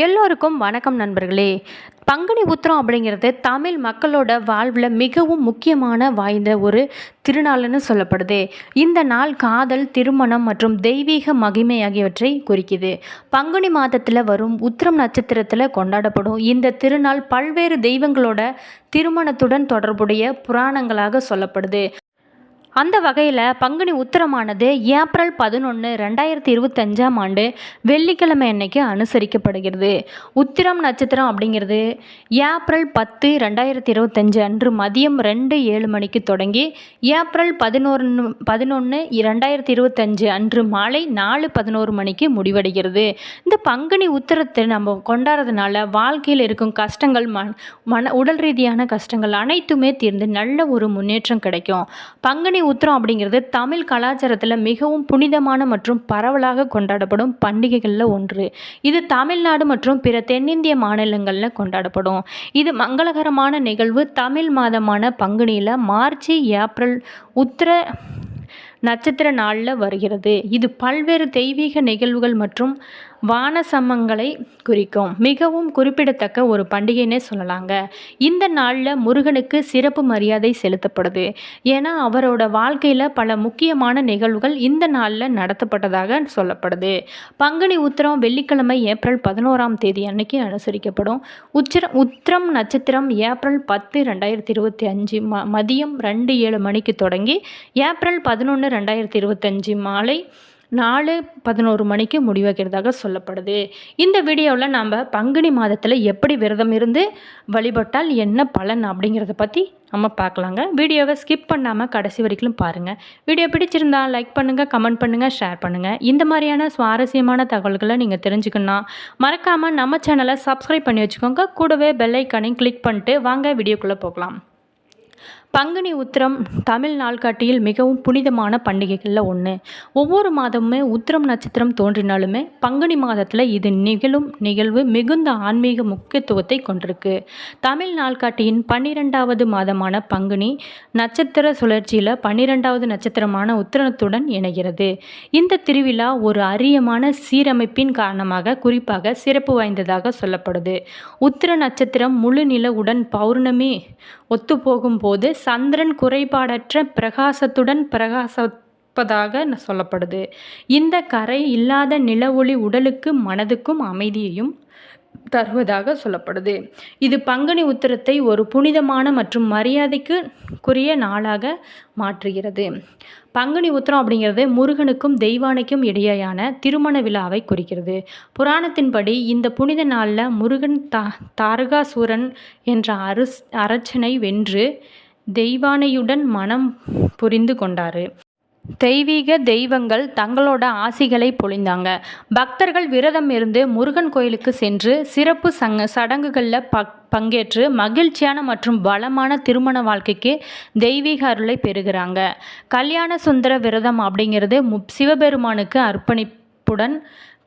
எல்லோருக்கும் வணக்கம் நண்பர்களே. பங்குனி உத்திரம் அப்படிங்கிறது தமிழ் மக்களோட வாழ்வில் மிகவும் முக்கியமான வாய்ந்த ஒரு திருநாள்னு சொல்லப்படுது. இந்த நாள் காதல், திருமணம் மற்றும் தெய்வீக மகிமை ஆகியவற்றை குறிக்குது. பங்குனி மாதத்தில் வரும் உத்திரம் நட்சத்திரத்தில் கொண்டாடப்படும் இந்த திருநாள் பல்வேறு தெய்வங்களோட திருமணத்துடன் தொடர்புடைய புராணங்களாக சொல்லப்படுது. அந்த வகையில் பங்குனி உத்திரமானது ஏப்ரல் 11, 2025ஆம் ஆண்டு வெள்ளிக்கிழமை அன்னைக்கு அனுசரிக்கப்படுகிறது. உத்திரம் நட்சத்திரம் அப்படிங்கிறது ஏப்ரல் 10, 2025 அன்று மதியம் 2:07 மணிக்கு தொடங்கி ஏப்ரல் 11, 2025 அன்று மாலை 4:11 மணிக்கு முடிவடைகிறது. இந்த பங்குனி உத்திரத்தை நம்ம கொண்டாடுறதுனால வாழ்க்கையில் இருக்கும் கஷ்டங்கள், உடல் ரீதியான கஷ்டங்கள் அனைத்துமே தீர்ந்து நல்ல ஒரு முன்னேற்றம் கிடைக்கும். பங்குனி உத்திரம் அப்படிங்கிறது தமிழ் கலாச்சாரத்தில் மிகவும் புனிதமான மற்றும் பரவலாக கொண்டாடப்படும் பண்டிகைகளில் ஒன்று. இது தமிழ்நாடு மற்றும் பிற தென்னிந்திய மாநிலங்களில் கொண்டாடப்படும். இது மங்களகரமான நிகழ்வு. தமிழ் மாதமான பங்குனியில் மார்ச், ஏப்ரல் உத்திர நட்சத்திர நாளில் வருகிறது. இது பல்வேறு தெய்வீக நிகழ்வுகள் மற்றும் வானசமங்களை குறிக்கும் மிகவும் குறிப்பிடத்தக்க ஒரு பண்டிகைன்னே சொல்லலாங்க. இந்த நாளில் முருகனுக்கு சிறப்பு மரியாதை செலுத்தப்படுது. ஏன்னா அவரோட வாழ்க்கையில் பல முக்கியமான நிகழ்வுகள் இந்த நாளில் நடத்தப்பட்டதாக சொல்லப்படுது. பங்குனி உத்திரம் வெள்ளிக்கிழமை ஏப்ரல் 11ஆம் தேதி அன்னைக்கு அனுசரிக்கப்படும். உத்திரம் நட்சத்திரம் ஏப்ரல் 10, 2025 மதியம் 2:07 மணிக்கு தொடங்கி ஏப்ரல் 11, 2025 மாலை 4:11 மணிக்கு முடிவடைகிறதாக சொல்லப்படுது. இந்த வீடியோவில் நாம் பங்குனி மாதத்தில் எப்படி விரதம் இருந்து வழிபட்டால் என்ன பலன் அப்படிங்கிறத பற்றி நம்ம பார்க்கலாங்க. வீடியோவை ஸ்கிப் பண்ணாமல் கடைசி வரைக்கும் பாருங்கள். வீடியோ பிடிச்சிருந்தால் லைக் பண்ணுங்கள், கமெண்ட் பண்ணுங்கள், ஷேர் பண்ணுங்கள். இந்த மாதிரியான சுவாரஸ்யமான தகவல்களை நீங்கள் தெரிஞ்சுக்கணும் மறக்காமல் நம்ம சேனலை சப்ஸ்கிரைப் பண்ணி வச்சுக்கோங்க. கூடவே பெல் ஐக்கானையும் கிளிக் பண்ணிட்டு வாங்க வீடியோக்குள்ளே போகலாம். பங்குனி உத்திரம் தமிழ் நாள்காட்டியில் மிகவும் புனிதமான பண்டிகைகளில் ஒன்று. ஒவ்வொரு மாதமுமே உத்திரம் நட்சத்திரம் தோன்றினாலுமே பங்குனி மாதத்தில் இது நிகழும் நிகழ்வு மிகுந்த ஆன்மீக முக்கியத்துவத்தை கொண்டிருக்கு. தமிழ் நாள்காட்டியின் 12வது மாதமான பங்குனி நட்சத்திர சுழற்சியில் 12வது நட்சத்திரமான உத்திரத்துடன் இணைகிறது. இந்த திருவிழா ஒரு அரியமான சீரமைப்பின் காரணமாக குறிப்பாக சிறப்பு வாய்ந்ததாக சொல்லப்படுது. உத்திர நட்சத்திரம் முழு நிலவுடன் பௌர்ணமி ஒத்துப்போகும் போது சந்திரன் குறைபாடற்ற பிரகாசத்துடன் பிரகாசிப்பதாக சொல்லப்படுது. இந்த கரை இல்லாத நில ஒளி உடலுக்கு மனதுக்கும் அமைதியையும் தருவதாக சொல்லப்படுது. இது பங்குனி உத்திரத்தை ஒரு புனிதமான மற்றும் மரியாதைக்குரிய நாளாக மாற்றுகிறது. பங்குனி உத்திரம் அப்படிங்கிறது முருகனுக்கும் தெய்வானைக்கும் இடையேயான திருமண விழாவை குறிக்கிறது. புராணத்தின்படி இந்த புனித நாளில் முருகன் தாரகாசூரன் என்ற அரசனை வென்று தெய்வானையுடன் மனம் புரிந்து கொண்டார். தெய்வீக தெய்வங்கள் தங்களோட ஆசிகளை பொழிந்தாங்க. பக்தர்கள் விரதம் இருந்து முருகன் கோயிலுக்கு சென்று சிறப்பு சடங்குகளில் பங்கேற்று மகிழ்ச்சியான மற்றும் வளமான திருமண வாழ்க்கைக்கு தெய்வீக அருளை பெறுகிறாங்க. கல்யாண சுந்தர விரதம் அப்படிங்கிறது சிவபெருமானுக்கு அர்ப்பணிப்புடன்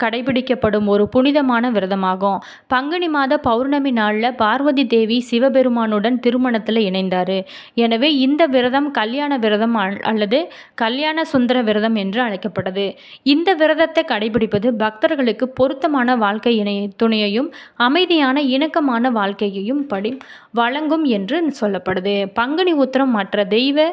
கடைபிடிக்கப்படும் ஒரு புனிதமான விரதமாகும். பங்குனி மாத பௌர்ணமி நாளில் பார்வதி தேவி சிவபெருமானுடன் திருமணத்தில் இணைந்தார். எனவே இந்த விரதம் கல்யாண விரதம் அல்லது கல்யாண சுந்தர விரதம் என்று அழைக்கப்பட்டது. இந்த விரதத்தை கடைபிடிப்பது பக்தர்களுக்கு பொருத்தமான வாழ்க்கை துணையையும் அமைதியான இணக்கமான வாழ்க்கையையும் வழங்கும் என்று சொல்லப்படுது. பங்குனி உத்திரம் மற்ற தெய்வ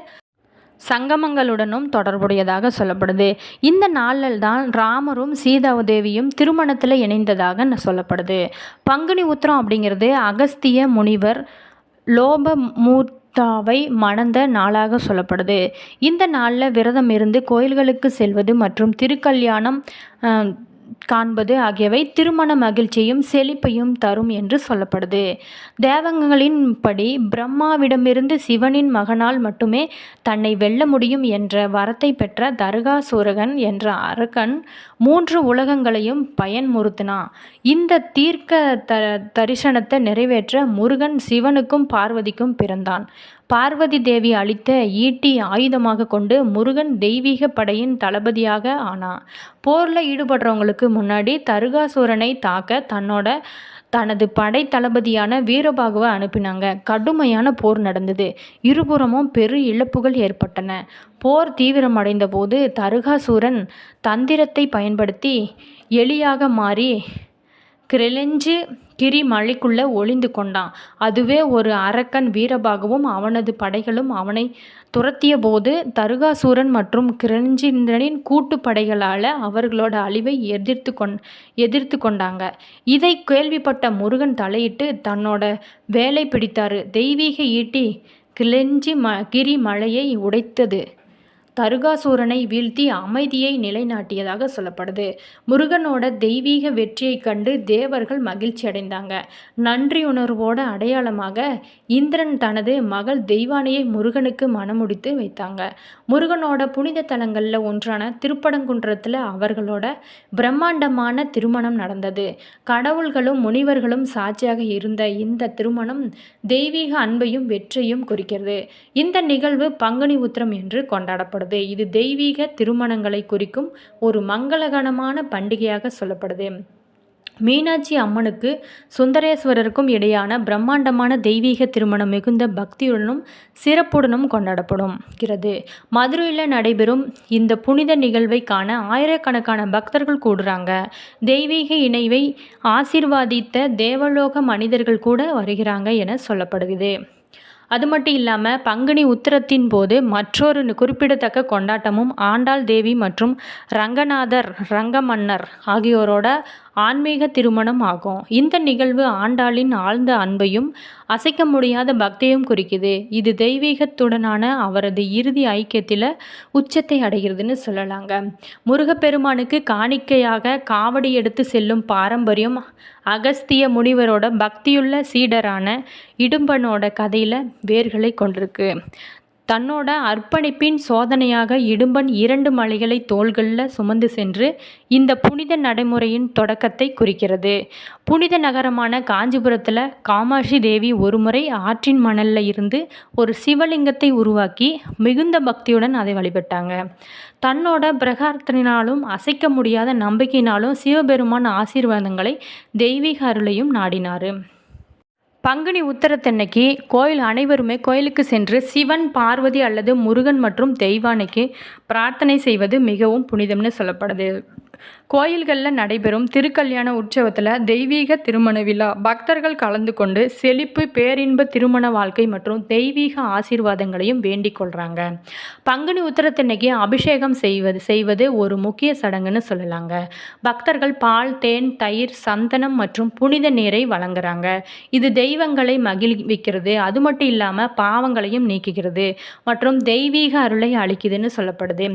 சங்கமங்களுடனும் தொடர்புடையதாக சொல்லப்படுது. இந்த நாளில் தான் ராமரும் சீதாதேவியும் திருமணத்தில் இணைந்ததாக சொல்லப்படுது. பங்குனி உத்திரம் அப்படிங்கிறது அகஸ்திய முனிவர் லோபமூர்த்தாவை மணந்த நாளாக சொல்லப்படுது. இந்த நாளில் விரதம் இருந்து கோயில்களுக்கு செல்வது மற்றும் திருக்கல்யாணம் காண்பது ஆகியவை திருமண மகிழ்ச்சியையும் செழிப்பையும் தரும் என்று சொல்லப்படுது. தேவங்களின் படி பிரம்மாவிடமிருந்து சிவனின் மகனால் மட்டுமே தன்னை வெல்ல முடியும் என்ற வரத்தை பெற்ற தர்காசூரகன் என்ற அரக்கன் 3 உலகங்களையும் பயன்முறுத்தினான். இந்த தீர்க்க தரிசனத்தை நிறைவேற்ற முருகன் சிவனுக்கும் பார்வதிக்கும் பிறந்தான். பார்வதி தேவி அளித்த ஈட்டி ஆயுதமாக கொண்டு முருகன் தெய்வீக படையின் தளபதியாக ஆனான். போரில் ஈடுபடுறவங்களுக்கு முன்னாடி தர்காசூரனை தாக்க தனது படை தளபதியான வீரபாகுவை அனுப்பினாங்க. கடுமையான போர் நடந்தது. இருபுறமும் பெரு இழப்புகள் ஏற்பட்டன. போர் தீவிரமடைந்த போது தர்காசூரன் தந்திரத்தை பயன்படுத்தி எலியாக மாறி கிளெஞ்சு கிரி மலைக்குள்ளே ஒளிந்து கொண்டான். அதுவே ஒரு அரக்கன் வீரபாகுவும் அவனது படைகளும் அவனை துரத்திய போது தருகாசூரன் மற்றும் கிரஞ்சேந்திரனின் கூட்டுப்படைகளால் அவர்களோட அழிவை எதிர்த்து கொண்டாங்க. இதை கேள்விப்பட்ட முருகன் தலையிட்டு தன்னோட வேலை பிடித்தாரு. தெய்வீக ஈட்டி கிரி மலையை உடைத்தது. தருகாசூரனை வீழ்த்தி அமைதியை நிலைநாட்டியதாக சொல்லப்படுது. முருகனோட தெய்வீக வெற்றியை கண்டு தேவர்கள் மகிழ்ச்சி அடைந்தாங்க. நன்றியுணர்வோட அடையாளமாக இந்திரன் தனது மகள் தெய்வானையை முருகனுக்கு மணமுடித்து வைத்தாங்க. முருகனோட புனித தலங்களில் ஒன்றான திருப்பரங்குன்றத்தில் அவர்களோட பிரம்மாண்டமான திருமணம் நடந்தது. கடவுள்களும் முனிவர்களும் சாட்சியாக இருந்த இந்த திருமணம் தெய்வீக அன்பையும் வெற்றியும் குறிக்கிறது. இந்த நிகழ்வு பங்குனி உத்திரம் என்று கொண்டாடப்படுது. இது தெய்வீக திருமணங்களை குறிக்கும் ஒரு மங்களகரமான பண்டிகையாக சொல்லப்படுது. மீனாட்சி அம்மனுக்கு சுந்தரேஸ்வரருக்கும் இடையான பிரம்மாண்டமான தெய்வீக திருமணம் மிகுந்த பக்தியுடனும் சிறப்புடனும் கொண்டாடப்படுகிறது. மதுரையில் நடைபெறும் இந்த புனித நிகழ்வை காண ஆயிரக்கணக்கான பக்தர்கள் கூடுறாங்க. தெய்வீக இணைவை ஆசீர்வாதித்த தேவலோக மனிதர்கள் கூட வருகிறாங்க என சொல்லப்படுகிறது. அது மட்டும் இல்லாமல் பங்குனி உத்திரத்தின் போது மற்றொரு குறிப்பிடத்தக்க கொண்டாட்டமும் ஆண்டாள் தேவி மற்றும் ரங்கநாதர் ரங்கமன்னர் ஆகியோரோட ஆன்மீக திருமணம் ஆகும். இந்த நிகழ்வு ஆண்டாளின் ஆழ்ந்த அன்பையும் அசைக்க முடியாத பக்தியையும் குறிக்குது. இது தெய்வீகத்துடனான அவரது இறுதி ஐக்கியத்தில் உச்சத்தை அடைகிறதுன்னு சொல்லலாங்க. முருகப்பெருமானுக்கு காணிக்கையாக காவடி எடுத்து செல்லும் பாரம்பரியம் அகஸ்திய முனிவரோட பக்தியுள்ள சீடரான இடும்பனோட கதையில் வேர்களை கொண்டிருக்கு. தன்னோட அர்ப்பணிப்பின் சோதனையாக இடும்பன் 2 மலைகளை தோள்களில் சுமந்து சென்று இந்த புனித நடைமுறையின் தொடக்கத்தை குறிக்கிறது. புனித நகரமான காஞ்சிபுரத்தில் காமாட்சி தேவி ஒருமுறை ஆற்றின் மணலில் இருந்து ஒரு சிவலிங்கத்தை உருவாக்கி மிகுந்த பக்தியுடன் அதை வழிபட்டாங்க. தன்னோட பிரகாரத்தினாலும் அசைக்க முடியாத நம்பிக்கையினாலும் சிவபெருமான் ஆசீர்வாதங்களை தெய்வீக அருளையும் நாடினார். பங்குனி உத்திரத்தன்னைக்கு அனைவருமே கோயிலுக்கு சென்று சிவன், பார்வதி அல்லது முருகன் மற்றும் தெய்வானைக்கு பிரார்த்தனை செய்வது மிகவும் புனிதம்னு சொல்லப்படுது. கோயில்களில் நடைபெறும் திருக்கல்யாண உற்சவத்தில் தெய்வீக திருமண விழா பக்தர்கள் கலந்து கொண்டு செழிப்பு, பேரின்ப திருமண வாழ்க்கை மற்றும் தெய்வீக ஆசீர்வாதங்களையும் வேண்டிக் கொள்கிறாங்க. பங்குனி உத்திரத்தன்னைக்கு அபிஷேகம் செய்வது ஒரு முக்கிய சடங்குன்னு சொல்லலாங்க. பக்தர்கள் பால், தேன், தயிர், சந்தனம் மற்றும் புனித நீரை வழங்குறாங்க. இது தெய்வங்களை மகிழ்விக்கிறது. அது மட்டும் இல்லாமல் பாவங்களையும் நீக்குகிறது மற்றும் தெய்வீக அருளை அளிக்குதுன்னு சொல்லப்படுது.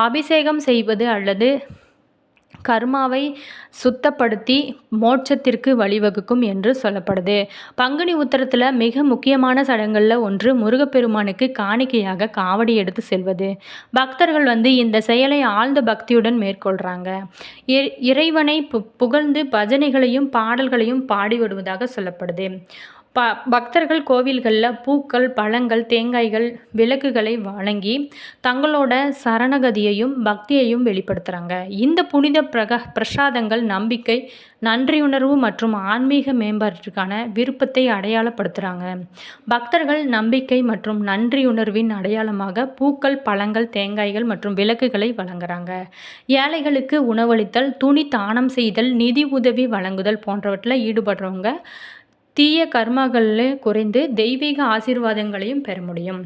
அபிஷேகம் செய்வது அல்லது கர்மாவை சுத்தப்படுத்தி மோட்சத்திற்கு வழிவகுக்கும் என்று சொல்லப்படுது. பங்குனி உத்திரத்தில் மிக முக்கியமான சடங்குகளில் ஒன்று முருகப்பெருமானுக்கு காணிக்கையாக காவடி எடுத்து செல்வது. பக்தர்கள் இந்த செயலை ஆழ்ந்த பக்தியுடன் மேற்கொள்கிறாங்க. இறைவனை புகழ்ந்து பஜனைகளையும் பாடல்களையும் பாடிவிடுவதாக சொல்லப்படுது. பக்தர்கள் கோவில்களில் பூக்கள், பழங்கள், தேங்காய்கள், விளக்குகளை வழங்கி தங்களோட சரணகதியையும் பக்தியையும் வெளிப்படுத்துகிறாங்க. இந்த புனித பிரசாதங்கள் நம்பிக்கை, நன்றியுணர்வு மற்றும் ஆன்மீக மேம்பாட்டிற்கான விருப்பத்தை அடையாளப்படுத்துகிறாங்க. பக்தர்கள் நம்பிக்கை மற்றும் நன்றியுணர்வின் அடையாளமாக பூக்கள், பழங்கள், தேங்காய்கள் மற்றும் விளக்குகளை வழங்குறாங்க. ஏழைகளுக்கு உணவளித்தல், துணி தானம் செய்தல், நிதி உதவி வழங்குதல் போன்றவற்றில் ஈடுபடுறவங்க தீய கர்மாக்களில் குறைந்து தெய்வீக ஆசீர்வாதங்களையும் பெற முடியும்.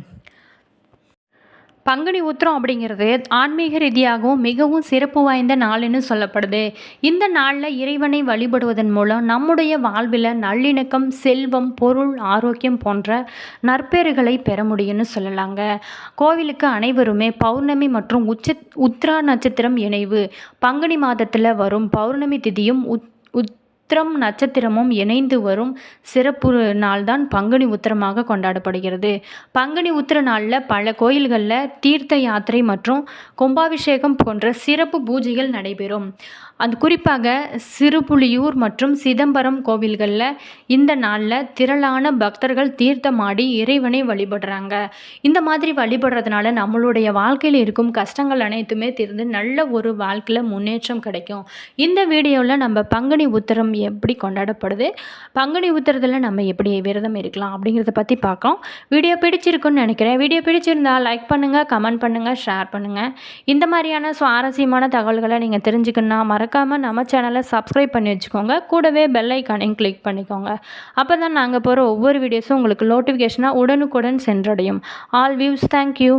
பங்குனி உத்திரம் அப்படிங்கிறது ஆன்மீக ரீதியாகவும் மிகவும் சிறப்பு வாய்ந்த நாள்னு சொல்லப்படுது. இந்த நாளில் இறைவனை வழிபடுவதன் மூலம் நம்முடைய வாழ்வில் நல்லிணக்கம், செல்வம், பொருள், ஆரோக்கியம் போன்ற நற்பேறுகளை பெற முடியும்னு சொல்லலாங்க. கோவிலுக்கு அனைவருமே பௌர்ணமி மற்றும் உத்திரா நட்சத்திரம் இணைவு பங்குனி மாதத்தில் வரும் பௌர்ணமி திதியும் உத்திரம் நட்சத்திரமும் இணைந்து வரும் சிறப்பு நாள்தான் பங்குனி உத்திரமாக கொண்டாடப்படுகிறது. பங்குனி உத்திர நாளில் பல கோயில்களில் தீர்த்த யாத்திரை மற்றும் கும்பாபிஷேகம் போன்ற சிறப்பு பூஜைகள் நடைபெறும். குறிப்பாக சிறுபுலியூர் மற்றும் சிதம்பரம் கோவில்களில் இந்த நாளில் திரளான பக்தர்கள் தீர்த்தமாடி இறைவனை வழிபடுறாங்க. இந்த மாதிரி வழிபடுறதுனால நம்மளுடைய வாழ்க்கையில் இருக்கும் கஷ்டங்கள் அனைத்துமே தீர்ந்து நல்ல ஒரு வாழ்க்கையில் முன்னேற்றம் கிடைக்கும். இந்த வீடியோவில் நம்ம பங்குனி உத்திரம் எப்படி கொண்டாடப்படுது, பங்குனி உத்திரத்தில் நம்ம எப்படி விரதம் இருக்கலாம் அப்படிங்கிறத பற்றி பார்க்கலாம். வீடியோ பிடிச்சிருக்குன்னு நினைக்கிறேன். வீடியோ பிடிச்சிருந்தால் லைக் பண்ணுங்கள், கமெண்ட் பண்ணுங்கள், ஷேர் பண்ணுங்கள். இந்த மாதிரியான சுவாரஸ்யமான தகவல்களை நீங்கள் தெரிஞ்சுக்கணுன்னா மறக்காமல் நம்ம சேனலை சப்ஸ்கிரைப் பண்ணி வச்சுக்கோங்க. கூடவே பெல் ஐக்கானையும் கிளிக் பண்ணிக்கோங்க. அப்போ தான் நாங்கள் போகிற ஒவ்வொரு வீடியோஸும் உங்களுக்கு நோட்டிஃபிகேஷனாக உடனுக்குடன் சென்றடையும். All views thank you.